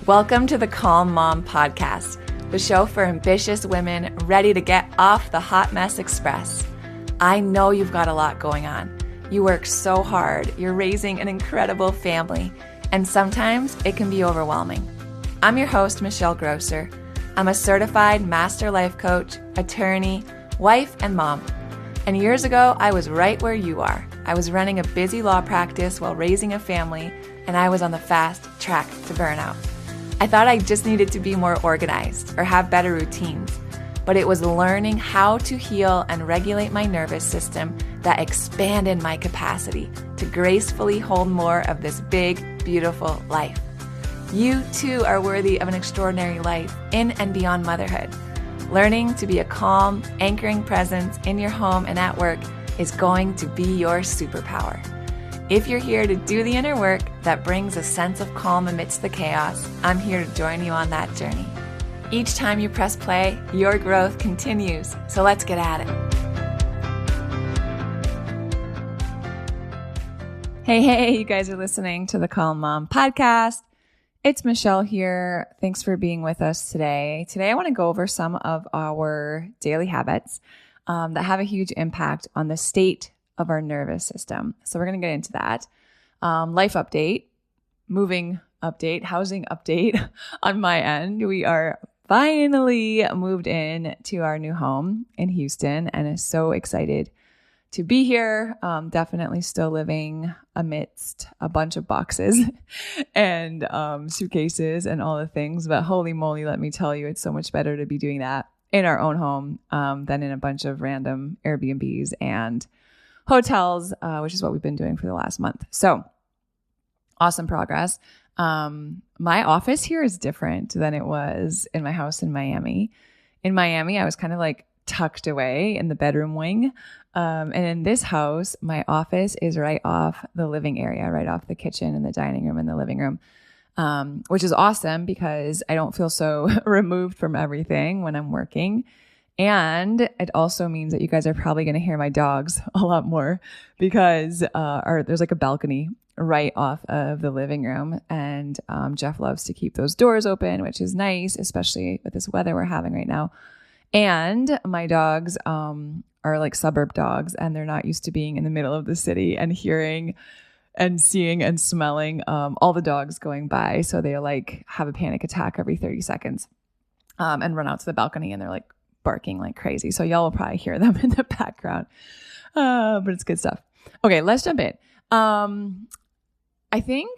Welcome to the Calm Mom Podcast, the show for ambitious women ready to get off the hot mess express. I know you've got a lot going on. You work so hard, you're raising an incredible family, and sometimes it can be overwhelming. I'm your host, Michelle Grosser. I'm a certified master life coach, attorney, wife, and mom. And years ago, I was right where you are. I was running a busy law practice while raising a family, and I was on the fast track to burnout. I thought I just needed to be more organized or have better routines, but it was learning how to heal and regulate my nervous system that expanded my capacity to gracefully hold more of this big, beautiful life. You too are worthy of an extraordinary life in and beyond motherhood. Learning to be a calm, anchoring presence in your home and at work is going to be your superpower. If you're here to do the inner work that brings a sense of calm amidst the chaos, I'm here to join you on that journey. Each time you press play, your growth continues. So let's get at it. Hey, you guys are listening to the Calm Mom Podcast. It's Michelle here. Thanks for being with us today. Today, I want to go over some of our daily habits that have a huge impact on the state of our nervous system. So we're going to get into that. Life update, moving update, housing update on my end. We are finally moved in to our new home in Houston and is so excited to be here. Definitely still living amidst a bunch of boxes and suitcases and all the things. But holy moly, let me tell you, it's so much better to be doing that in our own home than in a bunch of random Airbnbs and hotels, which is what we've been doing for the last month. So awesome progress. My office here is different than it was in my house in Miami. In Miami, I was kind of like tucked away in the bedroom wing. And in this house, my office is right off the living area, right off the kitchen and the dining room and the living room, which is awesome because I don't feel so removed from everything when I'm working. And it also means that you guys are probably going to hear my dogs a lot more because there's like a balcony right off of the living room. And Jeff loves to keep those doors open, which is nice, especially with this weather we're having right now. And my dogs are like suburb dogs, and they're not used to being in the middle of the city and hearing and seeing and smelling all the dogs going by. So they like have a panic attack every 30 seconds and run out to the balcony, and they're like barking like crazy. So y'all will probably hear them in the background, but it's good stuff. Okay, let's jump in. I think,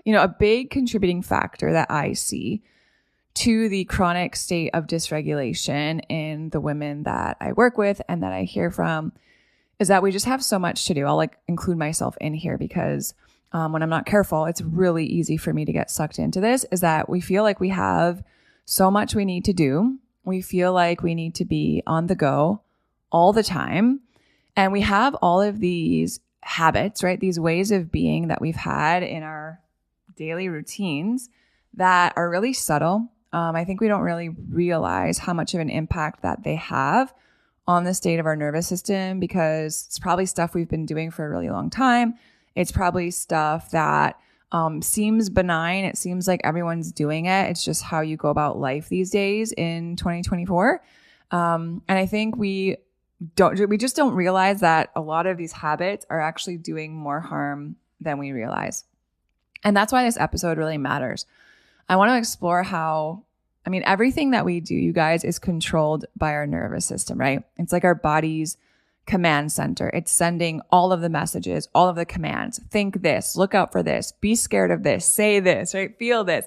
a big contributing factor that I see to the chronic state of dysregulation in the women that I work with and that I hear from is that we just have so much to do. I'll like include myself in here because when I'm not careful, it's really easy for me to get sucked into this, is that we feel like we have so much we need to do. We feel like we need to be on the go all the time. And we have all of these habits, right? These ways of being that we've had in our daily routines that are really subtle. I think we don't really realize how much of an impact that they have on the state of our nervous system because it's probably stuff we've been doing for a really long time. It's probably stuff that seems benign. It seems like everyone's doing it. It's just how you go about life these days in 2024. And I think we just don't realize that a lot of these habits are actually doing more harm than we realize. And that's why this episode really matters. I want to explore how, everything that we do, you guys, is controlled by our nervous system, right? It's like our body's command center. It's sending all of the messages, all of the commands. Think this, look out for this, be scared of this, say this, right? Feel this.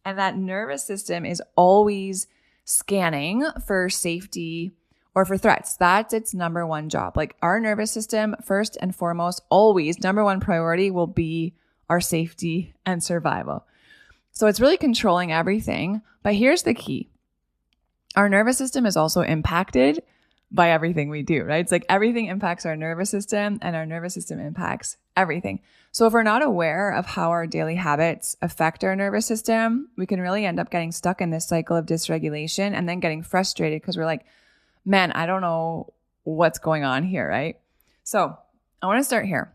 And that nervous system is always scanning for safety or for threats. That's its number one job. Like our nervous system, first and foremost, always number one priority will be our safety and survival. So it's really controlling everything. But here's the key. Our nervous system is also impacted by everything we do, right? It's like everything impacts our nervous system and our nervous system impacts everything. So if we're not aware of how our daily habits affect our nervous system, we can really end up getting stuck in this cycle of dysregulation and then getting frustrated because we're like, man, I don't know what's going on here, right? So I want to start here.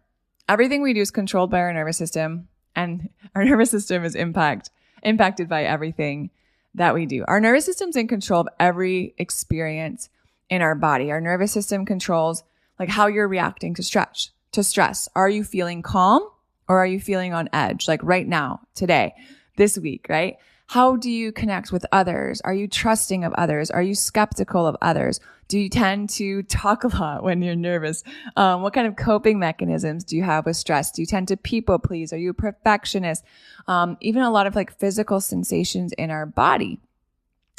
Everything we do is controlled by our nervous system, and our nervous system is impacted impacted by everything that we do. Our nervous system's in control of every experience in our body. Our nervous system controls like how you're reacting to stress. Are you feeling calm or are you feeling on edge? Like right now, today, this week, right? How do you connect with others? Are you trusting of others? Are you skeptical of others? Do you tend to talk a lot when you're nervous? What kind of coping mechanisms do you have with stress? Do you tend to people please? Are you a perfectionist? Even a lot of like physical sensations in our body,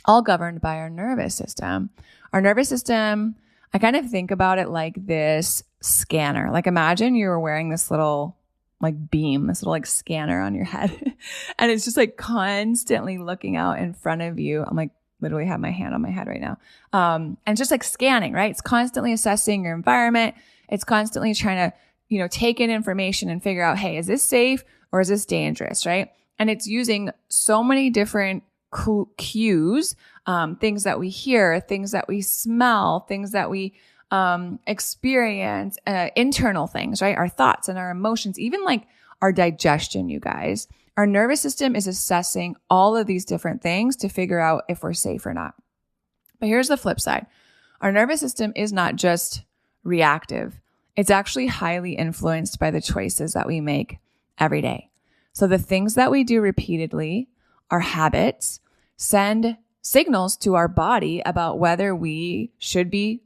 all governed by our nervous system. Our nervous system, I kind of think about it like this scanner. Like imagine you were wearing this little like beam, this little like scanner on your head. And it's just like constantly looking out in front of you. I'm like literally have my hand on my head right now. And just like scanning, right? It's constantly assessing your environment. It's constantly trying to, take in information and figure out, hey, is this safe or is this dangerous, right? And it's using so many different cues, things that we hear, things that we smell, things that we experience, internal things, right? Our thoughts and our emotions, even like our digestion, you guys. Our nervous system is assessing all of these different things to figure out if we're safe or not. But here's the flip side. Our nervous system is not just reactive. It's actually highly influenced by the choices that we make every day. So the things that we do repeatedly, our habits, send signals to our body about whether we should be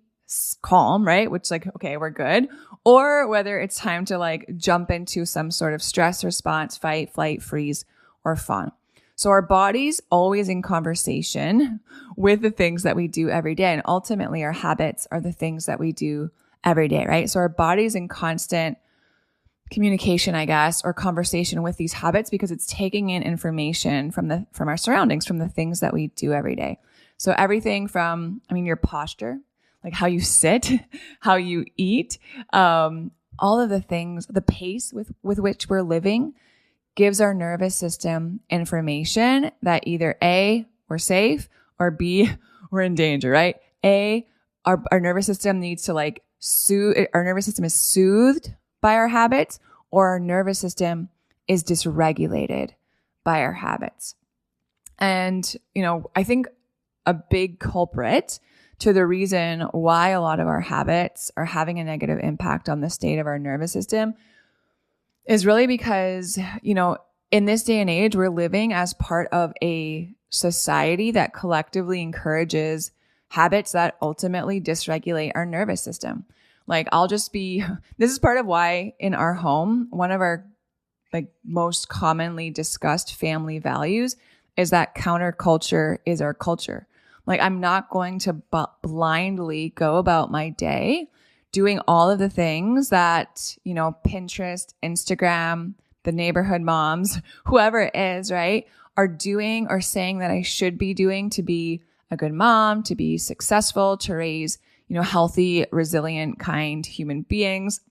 calm, right? Which like, okay, we're good. Or whether it's time to like jump into some sort of stress response, fight, flight, freeze, or fawn. So our body's always in conversation with the things that we do every day. And ultimately our habits are the things that we do every day, right? So our body's in constant communication, I guess, or conversation with these habits because it's taking in information from our surroundings, from the things that we do every day. So everything from, your posture, like how you sit, how you eat, all of the things, the pace with which we're living gives our nervous system information that either A, we're safe, or B, we're in danger, right? A, our nervous system needs to like soothe, our nervous system is soothed by our habits, or our nervous system is dysregulated by our habits. And, I think a big culprit to the reason why a lot of our habits are having a negative impact on the state of our nervous system is really because, in this day and age, we're living as part of a society that collectively encourages habits that ultimately dysregulate our nervous system. Like this is part of why in our home, one of our like most commonly discussed family values is that counterculture is our culture. Like I'm not going to blindly go about my day doing all of the things that, Pinterest, Instagram, the neighborhood moms, whoever it is, right, are doing or saying that I should be doing to be a good mom, to be successful, to raise, healthy, resilient, kind human beings.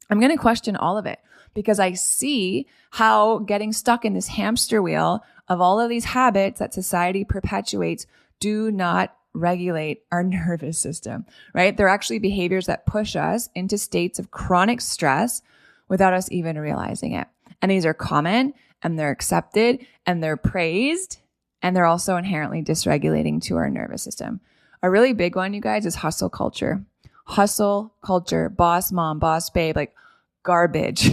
I'm going to question all of it because I see how getting stuck in this hamster wheel of all of these habits that society perpetuates do not regulate our nervous system, right? They're actually behaviors that push us into states of chronic stress without us even realizing it. And these are common and they're accepted and they're praised and they're also inherently dysregulating to our nervous system. A really big one, you guys, is hustle culture. Hustle culture, boss mom, boss babe, like garbage.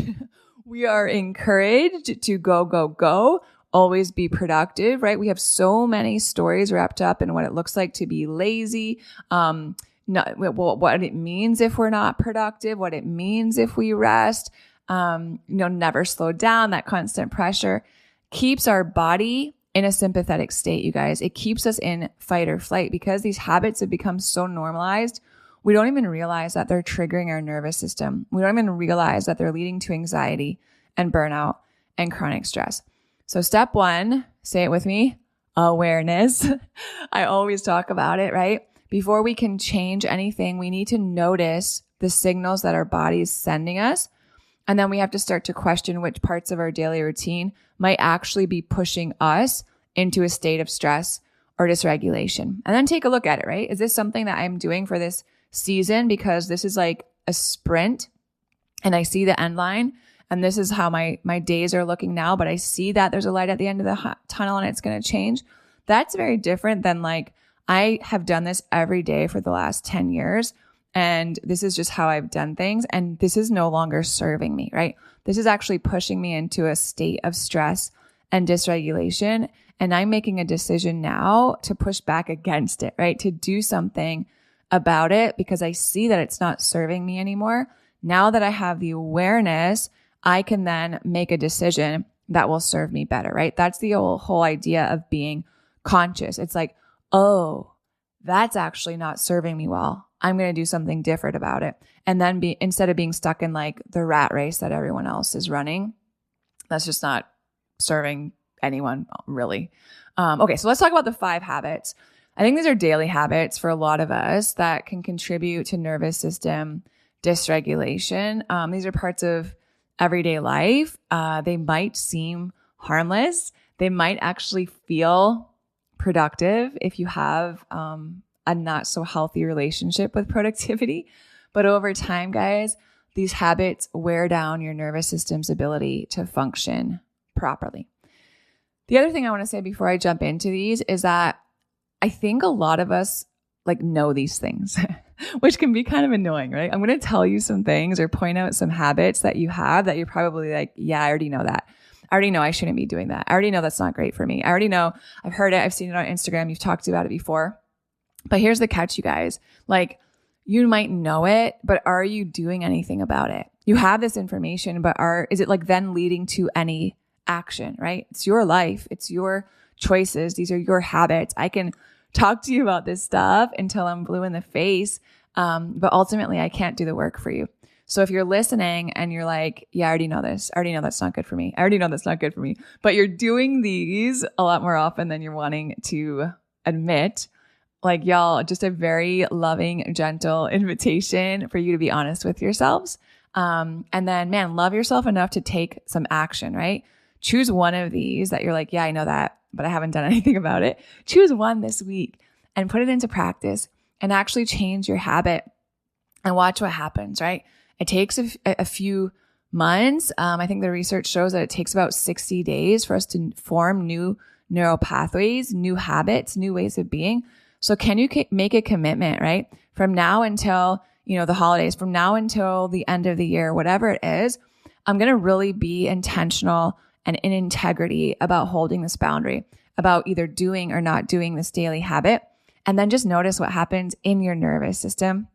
We are encouraged to go, go, go. Always be productive, right? We have so many stories wrapped up in what it looks like to be lazy, what it means if we're not productive, what it means if we rest, never slow down. That constant pressure keeps our body in a sympathetic state, you guys. It keeps us in fight or flight because these habits have become so normalized. We don't even realize that they're triggering our nervous system. We don't even realize that they're leading to anxiety and burnout and chronic stress. So step one, say it with me, awareness. I always talk about it, right? Before we can change anything, we need to notice the signals that our body is sending us. And then we have to start to question which parts of our daily routine might actually be pushing us into a state of stress or dysregulation. And then take a look at it, right? Is this something that I'm doing for this season because this is like a sprint and I see the end line and this is how my days are looking now, but I see that there's a light at the end of the tunnel and it's going to change. That's very different than like, I have done this every day for the last 10 years. And this is just how I've done things. And this is no longer serving me, right? This is actually pushing me into a state of stress and dysregulation. And I'm making a decision now to push back against it, right? To do something about it because I see that it's not serving me anymore. Now that I have the awareness, I can then make a decision that will serve me better, right? That's the whole idea of being conscious. It's like, oh, that's actually not serving me well. I'm going to do something different about it. And then instead of being stuck in like the rat race that everyone else is running, that's just not serving anyone really. Okay, so let's talk about the 5 habits. I think these are daily habits for a lot of us that can contribute to nervous system dysregulation. These are parts of everyday life. They might seem harmless. They might actually feel productive if you have a not so healthy relationship with productivity. But over time, guys, these habits wear down your nervous system's ability to function properly. The other thing I want to say before I jump into these is that I think a lot of us like know these things, which can be kind of annoying, right? I'm going to tell you some things or point out some habits that you have that you're probably like, yeah, I already know that. I already know I shouldn't be doing that. I already know that's not great for me. I already know I've heard it. I've seen it on Instagram. You've talked about it before. But here's the catch, you guys. Like, you might know it, but are you doing anything about it? You have this information, but is it like then leading to any action, right? It's your life. It's your choices. These are your habits. I can talk to you about this stuff until I'm blue in the face. But ultimately I can't do the work for you. So if you're listening and you're like, yeah, I already know this. I already know that's not good for me. I already know that's not good for me. But you're doing these a lot more often than you're wanting to admit. Like, y'all, just a very loving, gentle invitation for you to be honest with yourselves. And then, man, love yourself enough to take some action, right? Choose one of these that you're like, yeah, I know that, but I haven't done anything about it. Choose one this week and put it into practice and actually change your habit and watch what happens, right? It takes a few months. I think the research shows that it takes about 60 days for us to form new neural pathways, new habits, new ways of being. So can you make a commitment, right? From now until, the holidays, from now until the end of the year, whatever it is, I'm going to really be intentional and in integrity about holding this boundary, about either doing or not doing this daily habit. And then just notice what happens in your nervous system.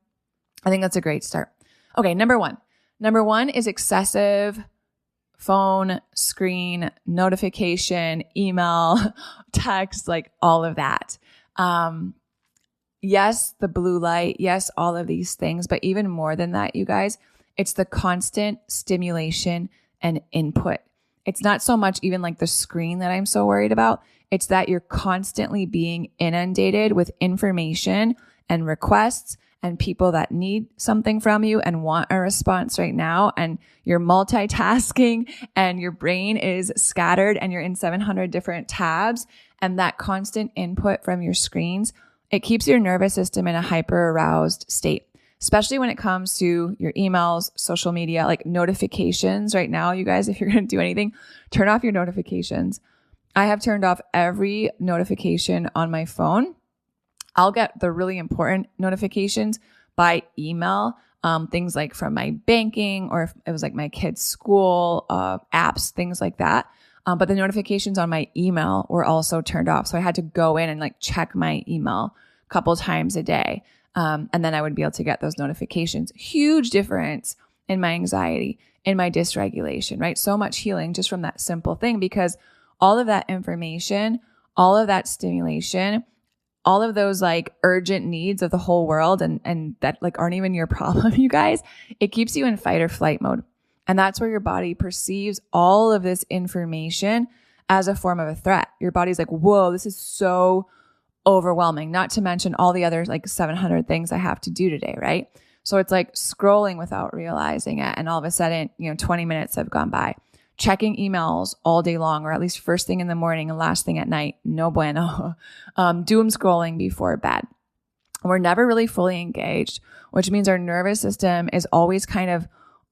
I think that's a great start. Okay, number one. Number one is excessive phone, screen, notification, email, text, like all of that. Yes, the blue light. Yes, all of these things. But even more than that, you guys, it's the constant stimulation and input. It's not so much even like the screen that I'm so worried about. It's that you're constantly being inundated with information and requests and people that need something from you and want a response right now. And you're multitasking and your brain is scattered and you're in 700 different tabs. And that constant input from your screens, it keeps your nervous system in a hyper aroused state, especially when it comes to your emails, social media, like notifications right now. You guys, if you're going to do anything, turn off your notifications. I have turned off every notification on my phone. I'll get the really important notifications by email, things like from my banking, or if it was like my kids' school apps, things like that. But the notifications on my email were also turned off. So I had to go in and like check my email a couple times a day. And then I would be able to get those notifications. Huge difference in my anxiety, in my dysregulation, right? So much healing just from that simple thing, because all of that information, all of that stimulation, all of those like urgent needs of the whole world and that like aren't even your problem, you guys, it keeps you in fight or flight mode. And that's where your body perceives all of this information as a form of a threat. Your body's like, whoa, this is so overwhelming, not to mention all the other like 700 things I have to do today, right? So it's like scrolling without realizing it. And all of a sudden, 20 minutes have gone by. Checking emails all day long, or at least first thing in the morning and last thing at night, no bueno. Doom scrolling before bed. We're never really fully engaged, which means our nervous system is always kind of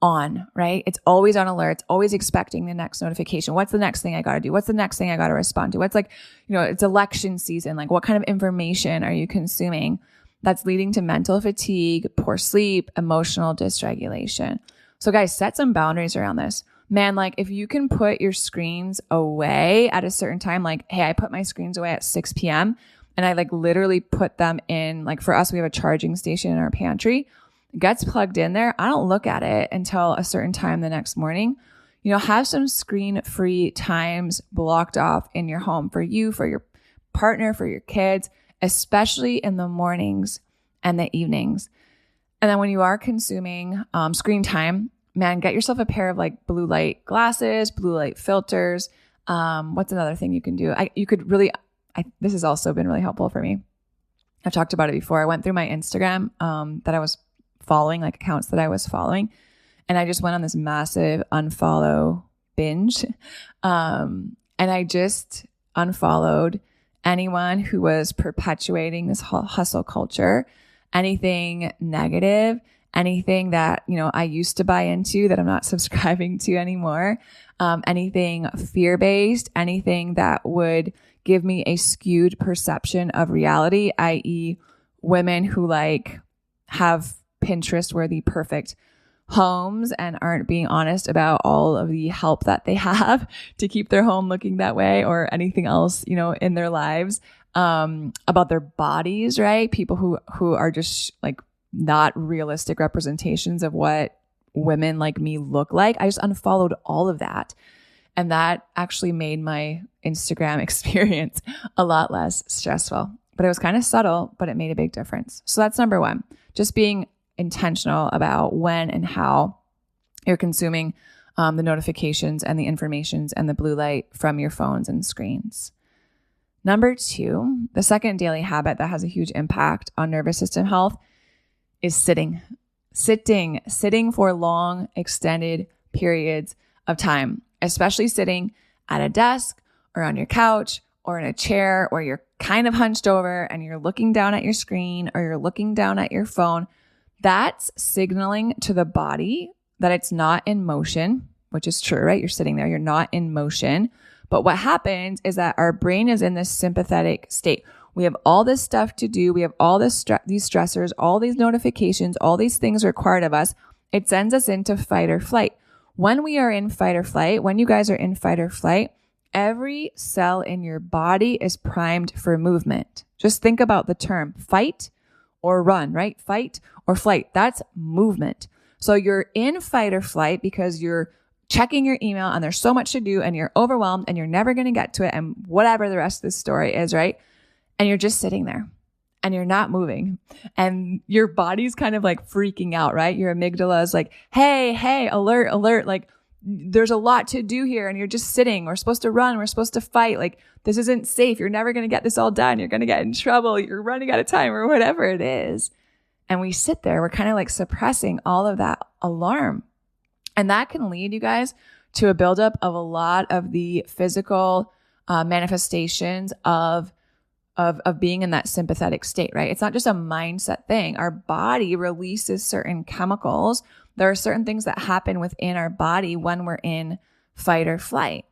on, right? It's always on alert. It's always expecting the next notification. What's the next thing I got to do? What's the next thing I got to respond to? What's like, it's election season. Like, what kind of information are you consuming that's leading to mental fatigue, poor sleep, emotional dysregulation? So guys, set some boundaries around this. Man, like if you can put your screens away at a certain time, like, hey, I put my screens away at 6 p.m. and I like literally put them in, like for us, we have a charging station in our pantry. It gets plugged in there. I don't look at it until a certain time the next morning. Have some screen-free times blocked off in your home for you, for your partner, for your kids, especially in the mornings and the evenings. And then when you are consuming screen time, man, get yourself a pair of like blue light glasses, blue light filters. What's another thing you can do? This has also been really helpful for me. I've talked about it before. I went through my Instagram that I was following, like accounts that I was following. And I just went on this massive unfollow binge. And I just unfollowed anyone who was perpetuating this hustle culture, anything negative, anything that, I used to buy into that I'm not subscribing to anymore, anything fear-based, anything that would give me a skewed perception of reality, i.e. women who like have Pinterest-worthy perfect homes and aren't being honest about all of the help that they have to keep their home looking that way, or anything else, in their lives, about their bodies, right? People who are just like not realistic representations of what women like me look like. I just unfollowed all of that. And that actually made my Instagram experience a lot less stressful. But it was kind of subtle, but it made a big difference. So that's number one, just being intentional about when and how you're consuming the notifications and the informations and the blue light from your phones and screens. Number two, the second daily habit that has a huge impact on nervous system health is sitting for long, extended periods of time, especially sitting at a desk or on your couch or in a chair where you're kind of hunched over and you're looking down at your screen or you're looking down at your phone. That's signaling to the body that it's not in motion, which is true, right? You're sitting there, you're not in motion. But what happens is that our brain is in this sympathetic state. We have all this stuff to do. We have all these stressors, all these notifications, all these things required of us. It sends us into fight or flight. When we are in fight or flight, when you guys are in fight or flight, every cell in your body is primed for movement. Just think about the term fight or run, right? Fight or flight. That's movement. So you're in fight or flight because you're checking your email and there's so much to do and you're overwhelmed and you're never going to get to it and whatever the rest of the story is, right? And you're just sitting there and you're not moving and your body's kind of like freaking out, right? Your amygdala is like, hey, alert, alert. Like there's a lot to do here and you're just sitting. We're supposed to run. We're supposed to fight. Like this isn't safe. You're never going to get this all done. You're going to get in trouble. You're running out of time or whatever it is. And we sit there. We're kind of like suppressing all of that alarm. And that can lead you guys to a buildup of a lot of the physical manifestations of being in that sympathetic state, right? It's not just a mindset thing. Our body releases certain chemicals. There are certain things that happen within our body when we're in fight or flight.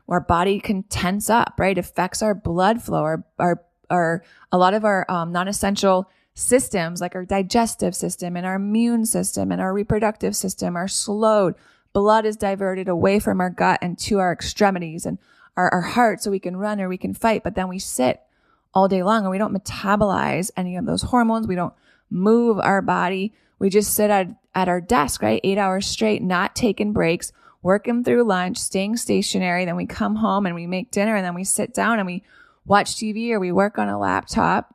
Our body can tense up, right? It affects our blood flow, our a lot of our non-essential systems like our digestive system and our immune system and our reproductive system are slowed. Blood is diverted away from our gut and to our extremities and our heart so we can run or we can fight. But then we sit all day long and we don't metabolize any of those hormones. We don't move our body. We just sit at our desk, right? 8 hours straight, not taking breaks, working through lunch, staying stationary. Then we come home and we make dinner and then we sit down and we watch TV or we work on a laptop.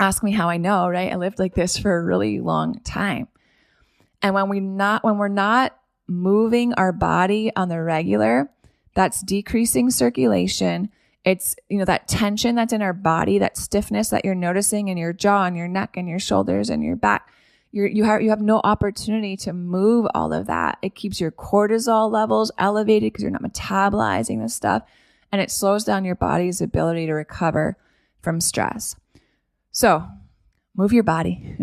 Ask me how I know, right? I lived like this for a really long time. And when we're not moving our body on the regular, that's decreasing circulation. It's, that tension that's in our body, that stiffness that you're noticing in your jaw and your neck and your shoulders and your back. You have no opportunity to move all of that. It keeps your cortisol levels elevated because you're not metabolizing this stuff. And it slows down your body's ability to recover from stress. So move your body.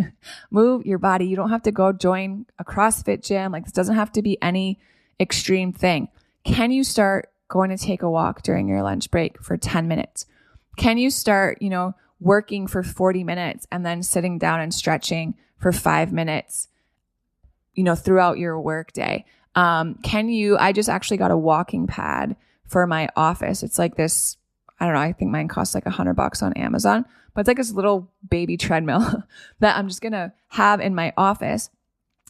Move your body. You don't have to go join a CrossFit gym. Like, this doesn't have to be any extreme thing. Can you start going to take a walk during your lunch break for 10 minutes? Can you start, working for 40 minutes and then sitting down and stretching for 5 minutes, throughout your work day? I just actually got a walking pad for my office. It's like this, I don't know, I think mine costs like $100 on Amazon, but it's like this little baby treadmill that I'm just going to have in my office.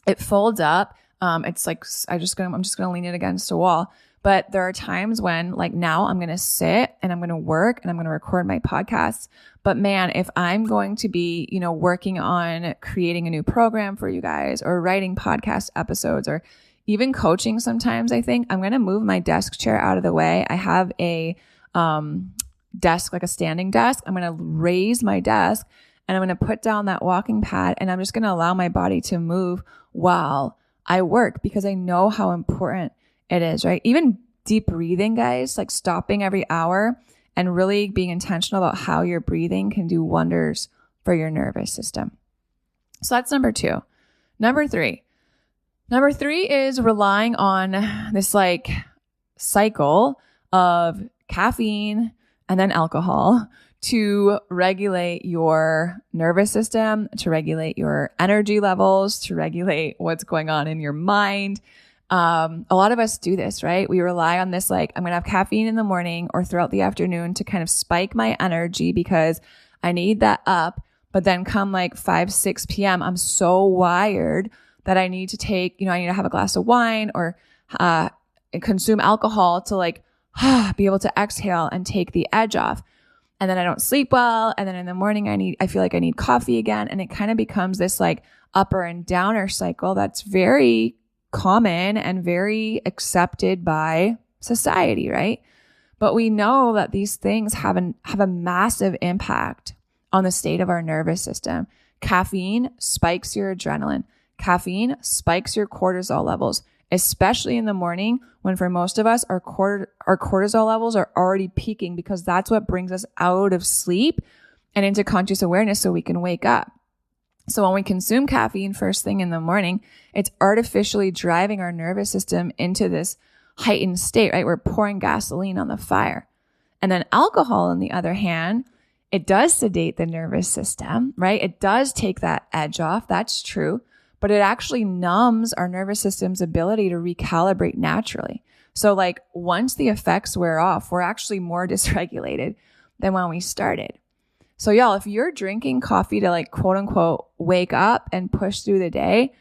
It folds up. It's like, I'm just going to lean it against a wall. But there are times when, like, now I'm going to sit and I'm going to work and I'm going to record my podcasts. But man, if I'm going to be, working on creating a new program for you guys, or writing podcast episodes, or even coaching sometimes, I think I'm going to move my desk chair out of the way. I have a desk, like a standing desk. I'm going to raise my desk and I'm going to put down that walking pad, and I'm just going to allow my body to move while I work, because I know how important it is, right? Even deep breathing, guys, like stopping every hour and really being intentional about how you're breathing can do wonders for your nervous system. So that's number 2. Number three is relying on this like cycle of caffeine and then alcohol to regulate your nervous system, to regulate your energy levels, to regulate what's going on in your mind. A lot of us do this, right? We rely on this, like, I'm going to have caffeine in the morning or throughout the afternoon to kind of spike my energy because I need that up. But then come like 5, 6 p.m., I'm so wired that I need to take, I need to have a glass of wine or consume alcohol to like be able to exhale and take the edge off. And then I don't sleep well. And then in the morning, I feel like I need coffee again. And it kind of becomes this like upper and downer cycle that's very common and very accepted by society, right? But we know that these things have a massive impact on the state of our nervous system. Caffeine spikes your adrenaline. Caffeine spikes your cortisol levels, especially in the morning when for most of us, our cortisol levels are already peaking, because that's what brings us out of sleep and into conscious awareness so we can wake up. So when we consume caffeine first thing in the morning, it's artificially driving our nervous system into this heightened state, right? We're pouring gasoline on the fire. And then alcohol, on the other hand, it does sedate the nervous system, right? It does take that edge off. That's true. But it actually numbs our nervous system's ability to recalibrate naturally. So like once the effects wear off, we're actually more dysregulated than when we started. So y'all, if you're drinking coffee to like quote unquote wake up and push through the day,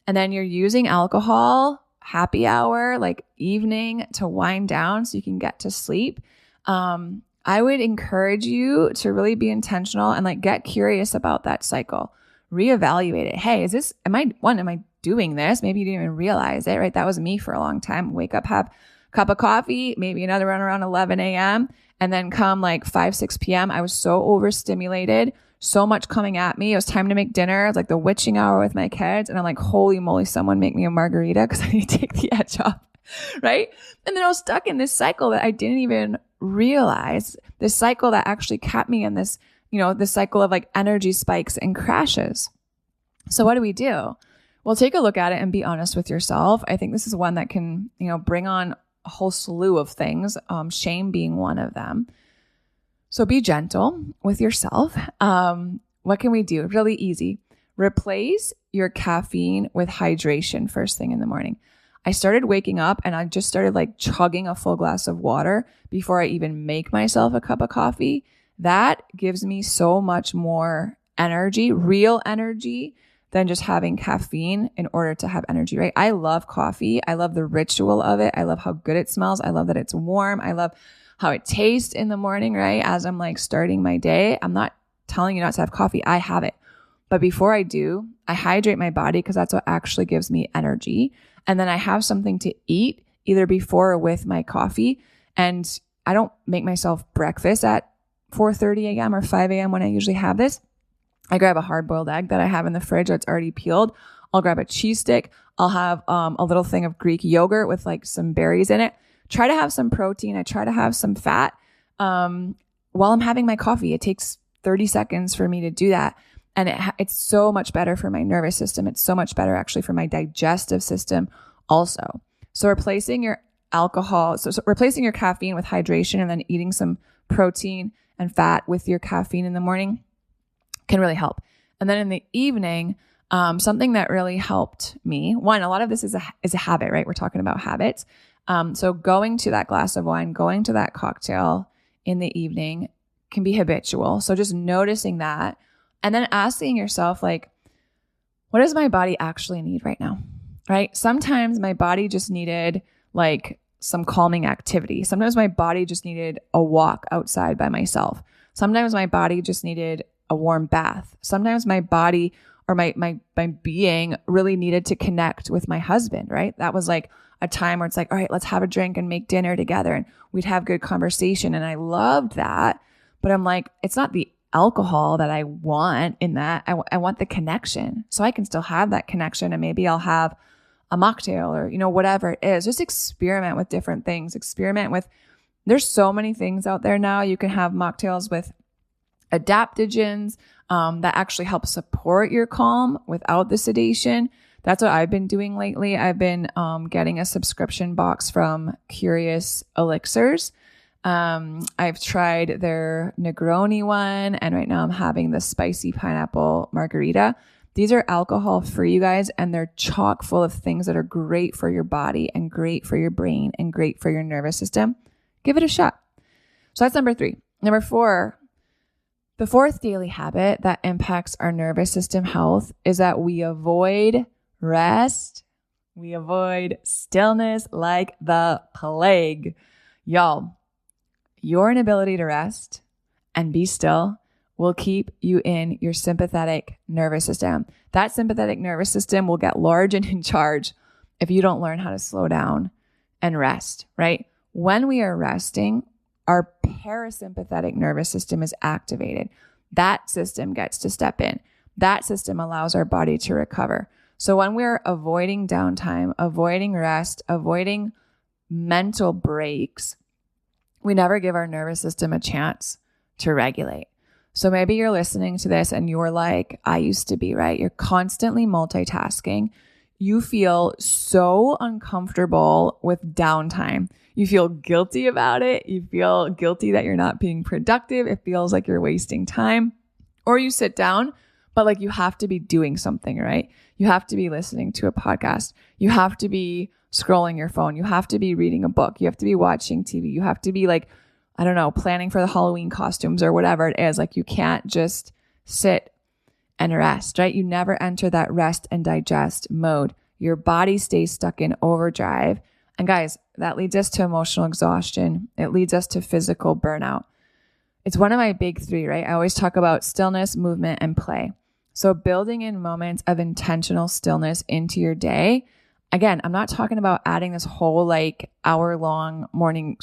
and then you're using alcohol, happy hour, like evening to wind down so you can get to sleep, I would encourage you to really be intentional and like get curious about that cycle. Reevaluate it. Hey, am I doing this? Maybe you didn't even realize it, right? That was me for a long time. Wake up, have a cup of coffee, maybe another one around 11 a.m. And then come like 5, 6 p.m. I was so overstimulated, so much coming at me. It was time to make dinner. It's like the witching hour with my kids. And I'm like, holy moly, someone make me a margarita because I need to take the edge off, right? And then I was stuck in this cycle that I didn't even realize, this cycle that actually kept me in this, this cycle of like energy spikes and crashes. So what do? Well, take a look at it and be honest with yourself. I think this is one that can, bring on a whole slew of things, shame being one of them. So be gentle with yourself. What can we do? Really easy. Replace your caffeine with hydration first thing in the morning. I started waking up and I just started like chugging a full glass of water before I even make myself a cup of coffee. That gives me so much more energy, real energy, than just having caffeine in order to have energy, right? I love coffee. I love the ritual of it. I love how good it smells. I love that it's warm. I love how it tastes in the morning, right? As I'm like starting my day, I'm not telling you not to have coffee. I have it. But before I do, I hydrate my body because that's what actually gives me energy. And then I have something to eat either before or with my coffee. And I don't make myself breakfast at 4:30 a.m. or 5 a.m. when I usually have this. I grab a hard-boiled egg that I have in the fridge that's already peeled. I'll grab a cheese stick. I'll have a little thing of Greek yogurt with like some berries in it. Try to have some protein. I try to have some fat while I'm having my coffee. It takes 30 seconds for me to do that. And it's so much better for my nervous system. It's so much better actually for my digestive system also. So replacing your alcohol, so replacing your caffeine with hydration and then eating some protein and fat with your caffeine in the morning can really help. And then in the evening, something that really helped me, one, a lot of this is a habit, right? We're talking about habits. So going to that glass of wine, going to that cocktail in the evening can be habitual. So just noticing that and then asking yourself, like, what does my body actually need right now? Right? Sometimes my body just needed like some calming activity. Sometimes my body just needed a walk outside by myself. Sometimes my body just needed a warm bath. Sometimes my body or my being really needed to connect with my husband, right? That was like a time where it's like, all right, let's have a drink and make dinner together and we'd have good conversation. And I loved that. But I'm like, it's not the alcohol that I want in that. I want the connection. So I can still have that connection and maybe I'll have a mocktail or, whatever it is. Just experiment with different things. There's so many things out there now. You can have mocktails with adaptogens that actually help support your calm without the sedation. That's what I've been doing lately. I've been getting a subscription box from Curious Elixirs. I've tried their Negroni one, and right now I'm having the spicy pineapple margarita. These are alcohol free, you guys, and they're chock full of things that are great for your body and great for your brain and great for your nervous system. Give it a shot. So that's number 3. Number 4, the fourth daily habit that impacts our nervous system health is that we avoid rest. We avoid stillness like the plague. Y'all, your inability to rest and be still will keep you in your sympathetic nervous system. That sympathetic nervous system will get large and in charge if you don't learn how to slow down and rest, right? When we are resting, our parasympathetic nervous system is activated. That system gets to step in. That system allows our body to recover. So when we're avoiding downtime, avoiding rest, avoiding mental breaks, we never give our nervous system a chance to regulate. So maybe you're listening to this and you're like, I used to be, right? You're constantly multitasking. You feel so uncomfortable with downtime. You feel guilty about it. You feel guilty that you're not being productive. It feels like you're wasting time. Or you sit down, but like you have to be doing something, right? You have to be listening to a podcast. You have to be scrolling your phone. You have to be reading a book. You have to be watching TV. You have to be like, I don't know, planning for the Halloween costumes or whatever it is. Like you can't just sit and rest, right? You never enter that rest and digest mode. Your body stays stuck in overdrive. And guys, that leads us to emotional exhaustion. It leads us to physical burnout. It's one of my big 3, right? I always talk about stillness, movement, and play. So building in moments of intentional stillness into your day. Again, I'm not talking about adding this whole like hour-long morning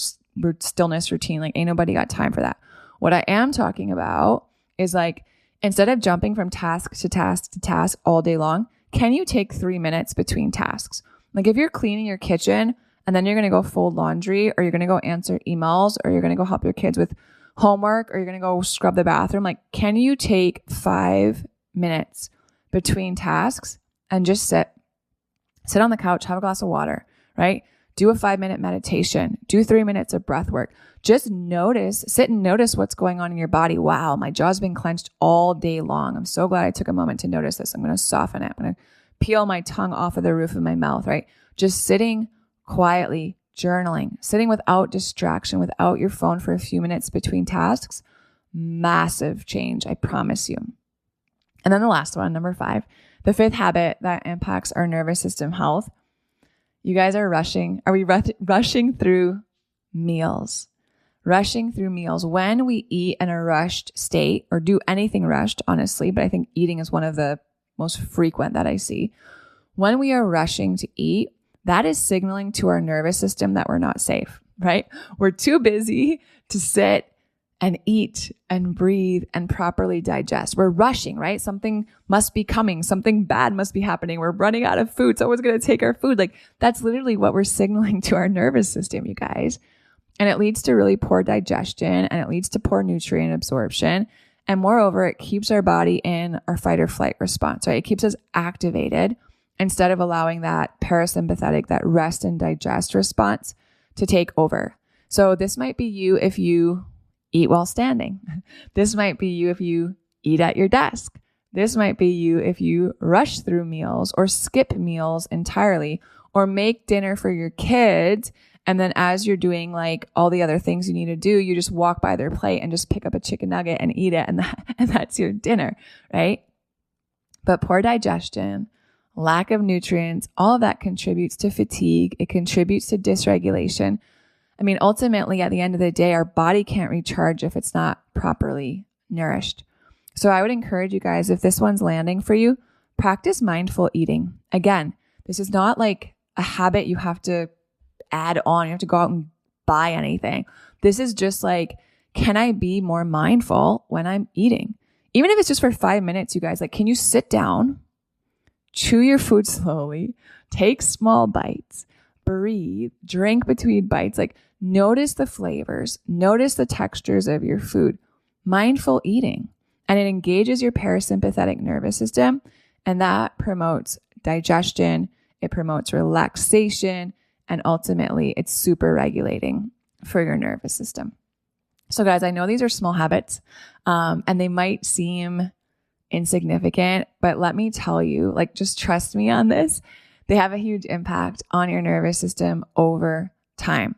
stillness routine. Like ain't nobody got time for that. What I am talking about is like, instead of jumping from task to task to task all day long, can you take 3 minutes between tasks? Like if you're cleaning your kitchen and then you're going to go fold laundry or you're going to go answer emails or you're going to go help your kids with homework or you're going to go scrub the bathroom, like can you take 5 minutes between tasks and just sit on the couch, have a glass of water, right? Do a 5-minute meditation, do 3 minutes of breath work. Just sit and notice what's going on in your body. Wow, my jaw's been clenched all day long. I'm so glad I took a moment to notice this. I'm going to soften it. I'm going to peel my tongue off of the roof of my mouth, right? Just sitting quietly, journaling, sitting without distraction, without your phone for a few minutes between tasks. Massive change, I promise you. And then the last one, number 5, the 5th habit that impacts our nervous system health. You guys are rushing. Are we rushing through meals? Rushing through meals. When we eat in a rushed state or do anything rushed, honestly, but I think eating is one of the most frequent that I see. When we are rushing to eat, that is signaling to our nervous system that we're not safe, right? We're too busy to sit and eat and breathe and properly digest. We're rushing, right? Something must be coming. Something bad must be happening. We're running out of food. Someone's going to take our food. Like that's literally what we're signaling to our nervous system, you guys. And it leads to really poor digestion and it leads to poor nutrient absorption. And moreover, it keeps our body in our fight or flight response, right? It keeps us activated instead of allowing that parasympathetic, that rest and digest response to take over. So this might be you if you eat while standing. This might be you if you eat at your desk. This might be you if you rush through meals or skip meals entirely, or make dinner for your kids. And then as you're doing like all the other things you need to do, you just walk by their plate and just pick up a chicken nugget and eat it. And that's your dinner, right? But poor digestion, lack of nutrients, all of that contributes to fatigue. It contributes to dysregulation. I mean, ultimately, at the end of the day, our body can't recharge if it's not properly nourished. So I would encourage you guys, if this one's landing for you, practice mindful eating. Again, this is not like a habit you have to add on. You have to go out and buy anything. This is just like, can I be more mindful when I'm eating? Even if it's just for 5 minutes, you guys, like, can you sit down, chew your food slowly, take small bites, breathe, drink between bites, like notice the flavors, notice the textures of your food. Mindful eating. And it engages your parasympathetic nervous system, and that promotes digestion, it promotes relaxation, and ultimately it's super regulating for your nervous system. So guys, I know these are small habits, and they might seem insignificant, but let me tell you, like, just trust me on this. They have a huge impact on your nervous system over time.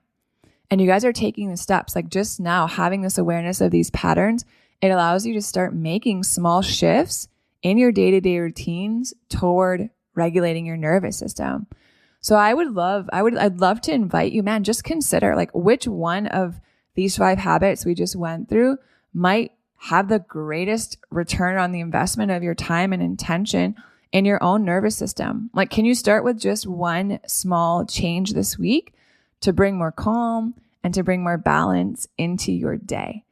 And you guys are taking the steps, like just now having this awareness of these patterns. It allows you to start making small shifts in your day-to-day routines toward regulating your nervous system. So I'd love to invite you, man, just consider like which one of these 5 habits we just went through might have the greatest return on the investment of your time and intention in your own nervous system. Like, can you start with just one small change this week to bring more calm and to bring more balance into your day?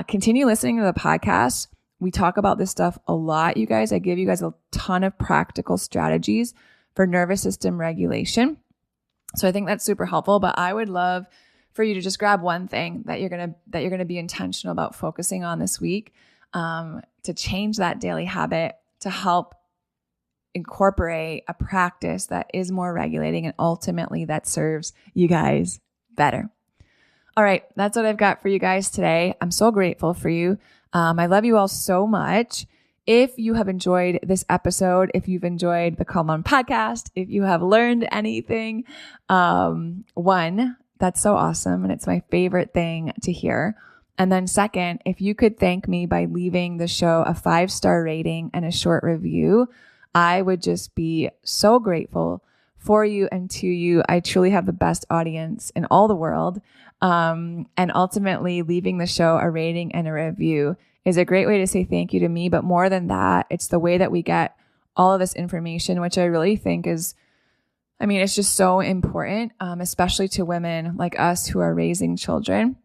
Continue listening to the podcast. We talk about this stuff a lot, you guys. I give you guys a ton of practical strategies for nervous system regulation. So I think that's super helpful, but I would love for you to just grab one thing that you're going to be intentional about focusing on this week, to change that daily habit, to help incorporate a practice that is more regulating and ultimately that serves you guys better. All right, that's what I've got for you guys today. I'm so grateful for you. I love you all so much. If you have enjoyed this episode, if you've enjoyed the Calm On podcast, if you have learned anything, one, that's so awesome. And it's my favorite thing to hear. And then second, if you could thank me by leaving the show a 5-star rating and a short review, I would just be so grateful for you and to you. I truly have the best audience in all the world. And ultimately, leaving the show a rating and a review is a great way to say thank you to me. But more than that, it's the way that we get all of this information, which I really think is, I mean, it's just so important, especially to women like us who are raising children.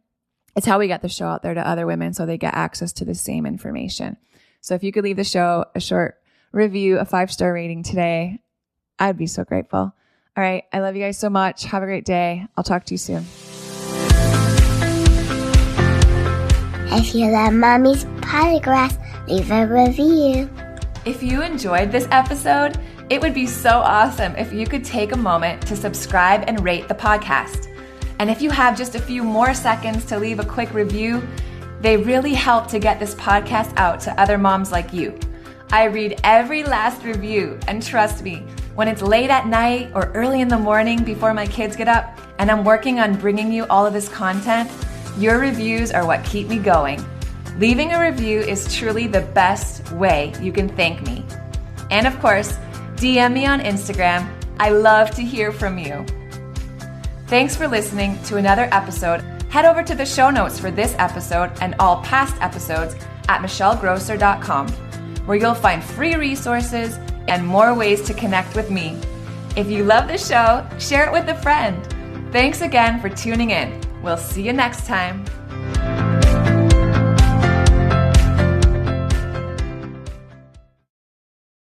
It's how we get the show out there to other women so they get access to the same information. So if you could leave the show a short review, a 5-star rating today, I'd be so grateful. All right. I love you guys so much. Have a great day. I'll talk to you soon. If you love Mommy's Podcast, leave a review. If you enjoyed this episode, it would be so awesome if you could take a moment to subscribe and rate the podcast. And if you have just a few more seconds to leave a quick review, they really help to get this podcast out to other moms like you. I read every last review, and trust me, when it's late at night or early in the morning before my kids get up and I'm working on bringing you all of this content, your reviews are what keep me going. Leaving a review is truly the best way you can thank me. And of course, DM me on Instagram. I love to hear from you. Thanks for listening to another episode. Head over to the show notes for this episode and all past episodes at michellegrosser.com, where you'll find free resources and more ways to connect with me. If you love the show, share it with a friend. Thanks again for tuning in. We'll see you next time.